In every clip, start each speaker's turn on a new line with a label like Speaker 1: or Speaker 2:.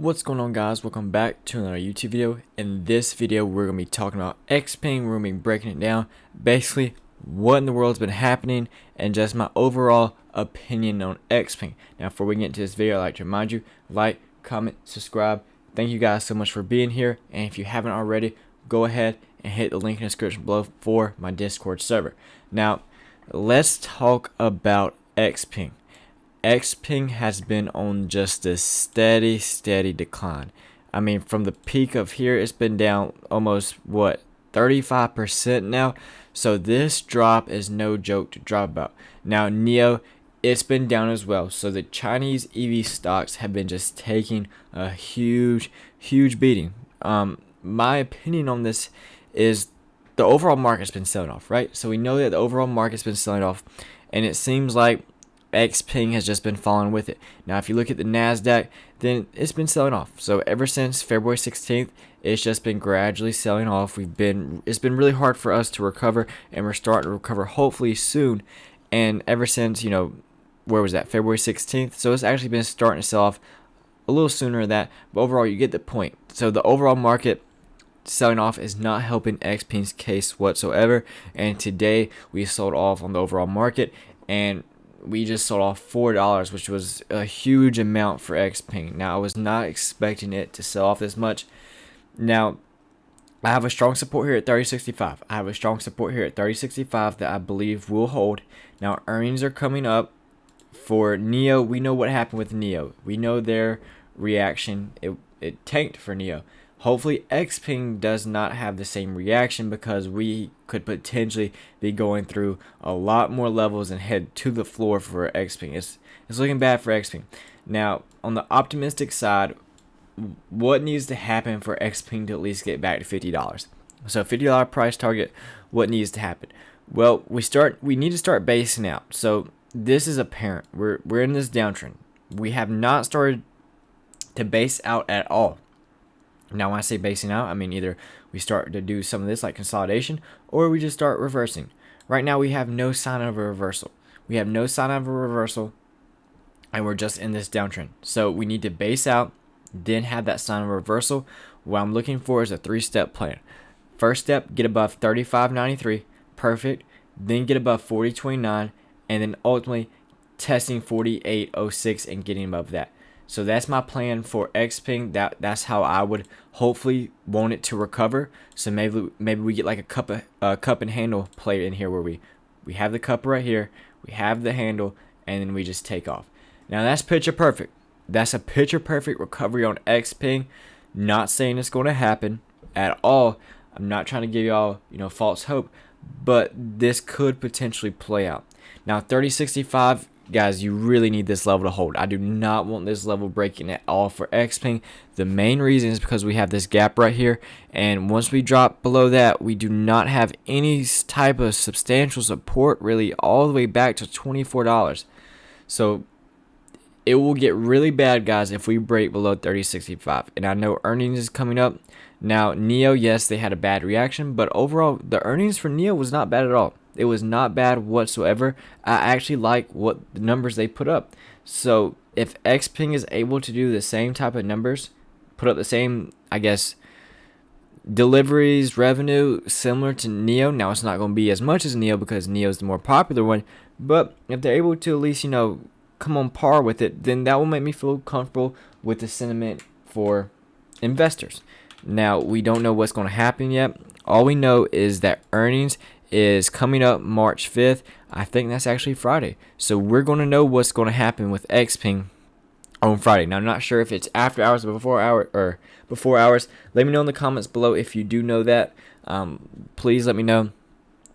Speaker 1: What's going on, guys? Welcome back to another YouTube video. In this video we're going to be talking about Xpeng. We're going to be breaking it down, basically what in the world's been happening and just my overall opinion on Xpeng. Now before we get into this video, I'd like to remind you, like, comment, subscribe. Thank you guys so much for being here, and if you haven't already, go ahead and hit the link in the description below for my Discord server. Now let's talk about Xpeng. Xpeng has been on just a steady decline. I mean, from the peak of here, it's been down almost, 35% now. So this drop is no joke to drop about. Now, NIO, it's been down as well. So the Chinese EV stocks have been just taking a huge beating. My opinion on this is the overall market's been selling off, right? So we know that the overall market's been selling off, and it seems like Xpeng has just been following with it. Now if you look at the NASDAQ, then it's been selling off. So ever since February 16th, it's just been gradually selling off. It's been really hard for us to recover, and we're starting to recover hopefully soon. And ever since, where was that, February 16th? So it's actually been starting to sell off a little sooner than that, but overall you get the point. So the overall market selling off is not helping Xpeng's case whatsoever, and today we sold off on the overall market, and we just sold off $4, which was a huge amount for Xpeng. Now I was not expecting it to sell off this much. Now I have a strong support here at 30.65. I have a strong support here at 30.65 that I believe will hold. Now earnings are coming up for NIO. We know what happened with NIO. We know their reaction. It tanked for NIO. Hopefully Xpeng does not have the same reaction, because we could potentially be going through a lot more levels and head to the floor for Xpeng. It's looking bad for Xpeng. Now on the optimistic side, what needs to happen for Xpeng to at least get back to $50? So $50 price target, what needs to happen? Well, we need to start basing out. So this is apparent. We're in this downtrend. We have not started to base out at all. Now when I say basing out, I mean either we start to do some of this like consolidation, or we just start reversing. Right now we have no sign of a reversal. And we're just in this downtrend. So we need to base out, then have that sign of a reversal. What I'm looking for is a 3-step plan. First step, get above 35.93, perfect. Then get above 40.29, and then ultimately testing 48.06 and getting above that. So that's my plan for Xpeng. That's how I would hopefully want it to recover. So maybe we get like a cup and handle play in here, where we have the cup right here, we have the handle, and then we just take off. Now that's picture perfect. That's a picture perfect recovery on Xpeng. Not saying it's going to happen at all. I'm not trying to give y'all false hope, but this could potentially play out. Now 30.65. Guys, you really need this level to hold. I do not want this level breaking at all for Xpeng. The main reason is because we have this gap right here, and once we drop below that, we do not have any type of substantial support really all the way back to $24. So it will get really bad, guys, if we break below 30.65. And I know earnings is coming up. Now NIO, yes, they had a bad reaction, but overall the earnings for NIO was not bad at all. It was not bad whatsoever. I actually like what the numbers they put up. So if Xpeng is able to do the same type of numbers, put up the same, I guess, deliveries, revenue similar to NIO. Now it's not going to be as much as NIO, because NIO is the more popular one. But if they're able to at least come on par with it, then that will make me feel comfortable with the sentiment for investors. Now we don't know what's going to happen yet. All we know is that earnings is coming up March 5th. I think that's actually Friday. So we're going to know what's going to happen with Xpeng on Friday. Now I'm not sure if it's after hours or before hours. Let me know in the comments below if you do know that. Please let me know.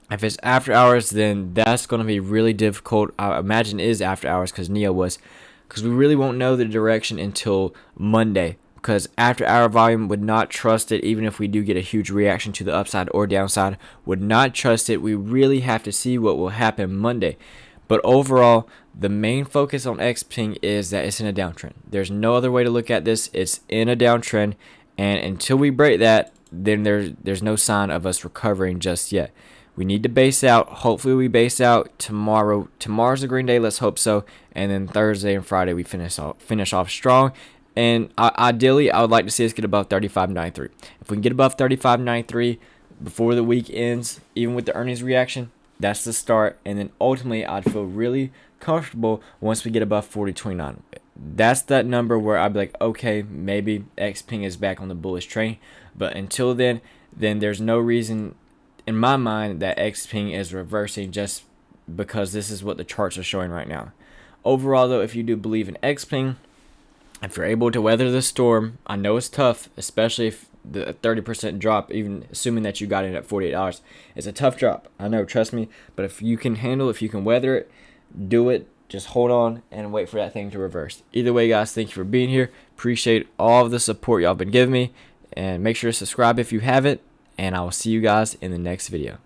Speaker 1: If it's after hours, then that's going to be really difficult. I imagine it is after hours, because NIO was. Because we really won't know the direction until Monday. Because after hour volume would not trust it, even if we do get a huge reaction to the upside or downside, would not trust it. We really have to see what will happen Monday. But overall, the main focus on Xpeng is that it's in a downtrend. There's no other way to look at this. It's in a downtrend, and until we break that, then there's no sign of us recovering just yet. We need to base out. Hopefully we base out tomorrow. Tomorrow's a green day. Let's hope so. And then Thursday and Friday we finish off strong. And ideally, I would like to see us get above 35.93. If we can get above 35.93 before the week ends, even with the earnings reaction, that's the start. And then ultimately, I'd feel really comfortable once we get above 40.29. That's that number where I'd be like, okay, maybe Xpeng is back on the bullish train. But until then there's no reason in my mind that Xpeng is reversing just because this is what the charts are showing right now. Overall, though, if you do believe in Xpeng, if you're able to weather the storm, I know it's tough, especially if the 30% drop, even assuming that you got it at $48, it's a tough drop. I know, trust me. But if you can handle, if you can weather it, do it. Just hold on and wait for that thing to reverse. Either way, guys, thank you for being here. Appreciate all of the support y'all been giving me. And make sure to subscribe if you haven't. And I will see you guys in the next video.